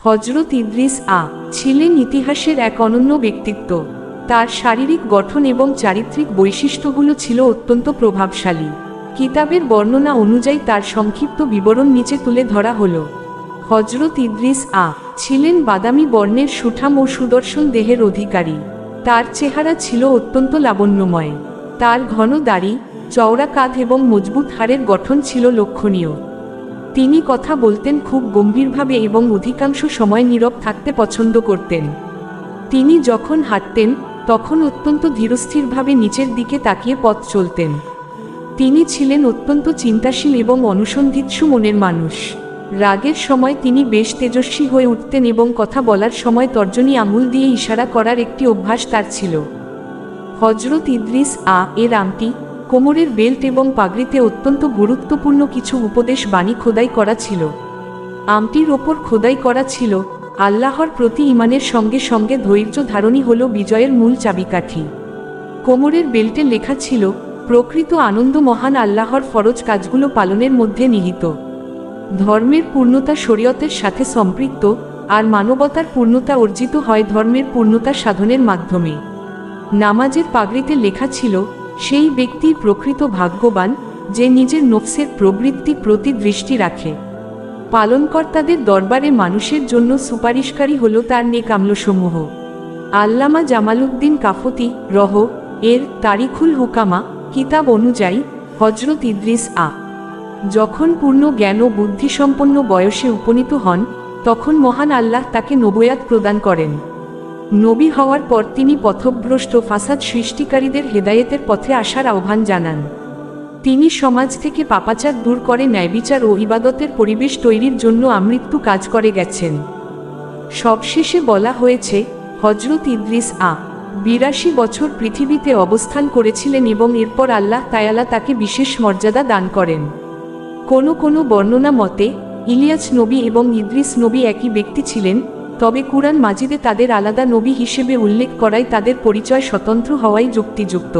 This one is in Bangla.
হযরত ইদ্রিস ছিলেন ইতিহাসের এক অনন্য ব্যক্তিত্ব। তার শারীরিক গঠন এবং চারিত্রিক বৈশিষ্ট্যগুলো ছিল অত্যন্ত প্রভাবশালী। কিতাবের বর্ণনা অনুযায়ী তার সংক্ষিপ্ত বিবরণ নিচে তুলে ধরা হলো। হযরত ইদ্রিস ছিলেন বাদামি বর্ণের সুঠাম ও সুদর্শন দেহের অধিকারী। তার চেহারা ছিল অত্যন্ত লাবণ্যময়। তার ঘন দাড়ি, চওড়া কাঁধ এবং মজবুত হাড়ের গঠন ছিল লক্ষণীয়। তিনি কথা বলতেন খুব গম্ভীরভাবে এবং অধিকাংশ সময় নীরব থাকতে পছন্দ করতেন। তিনি যখন হাঁটতেন তখন অত্যন্ত ধীরস্থিরভাবে নিচের দিকে তাকিয়ে পথ চলতেন। তিনি ছিলেন অত্যন্ত চিন্তাশীল এবং অনুসন্ধিৎসু মনের মানুষ। রাগের সময় তিনি বেশ তেজস্বী হয়ে উঠতেন এবং কথা বলার সময় তর্জনী আঙুল দিয়ে ইশারা করার একটি অভ্যাস তার ছিল। হযরত ইদ্রিস এর আংটি, কোমরের বেল্ট এবং পাগড়িতে অত্যন্ত গুরুত্বপূর্ণ কিছু উপদেশ বাণী খোদাই করা ছিল। আংটির ওপর খোদাই করা ছিল, আল্লাহর প্রতি ঈমানের সঙ্গে সঙ্গে ধৈর্য ধারণই হল বিজয়ের মূল চাবিকাঠি। কোমরের বেল্টে লেখা ছিল, প্রকৃত আনন্দ মহান আল্লাহর ফরজ কাজগুলো পালনের মধ্যে নিহিত। ধর্মের পূর্ণতা শরীয়তের সাথে সম্পৃক্ত, আর মানবতার পূর্ণতা অর্জিত হয় ধর্মের পূর্ণতা সাধনের মাধ্যমে। নামাজের পাগড়িতে লেখা ছিল, সেই ব্যক্তি প্রকৃত ভাগ্যবান যে নিজের নফসের প্রবৃত্তি প্রতি দৃষ্টি রাখে। পালনকর্তাদের দরবারে মানুষের জন্য সুপারিশকারী হল তার নেক আমলসমূহ। আল্লামা জামালউদ্দিন কাফতি এর তারিখুল হুকামা কিতাব অনুযায়ী হযরত ইদ্রিস যখন পূর্ণ জ্ঞান ও বুদ্ধিসম্পন্ন বয়সে উপনীত হন তখন মহান আল্লাহ তাকে নবুয়াত প্রদান করেন। নবী হওয়ার পর তিনি পথভ্রষ্ট ফাসাদ সৃষ্টিকারীদের হেদায়েতের পথে আসার আহ্বান জানান। তিনি সমাজ থেকে পাপাচার দূর করে ন্যায়বিচার ও ইবাদতের পরিবেশ তৈরির জন্য আমৃত্যু কাজ করে গেছেন। সবশেষে বলা হয়েছে, হযরত ইদ্রিস ৮২ বছর পৃথিবীতে অবস্থান করেছিলেন এবং এরপর আল্লাহ তাআলা তাকে বিশেষ মর্যাদা দান করেন। কোনো বর্ণনা মতে ইলিয়াস নবী এবং ইদ্রিস নবী একই ব্যক্তি ছিলেন, তবে কুরআন মাজিদে তাদের আলাদা নবী হিসেবে উল্লেখ করায় তাদের পরিচয় স্বতন্ত্র হওয়াই যুক্তিযুক্ত।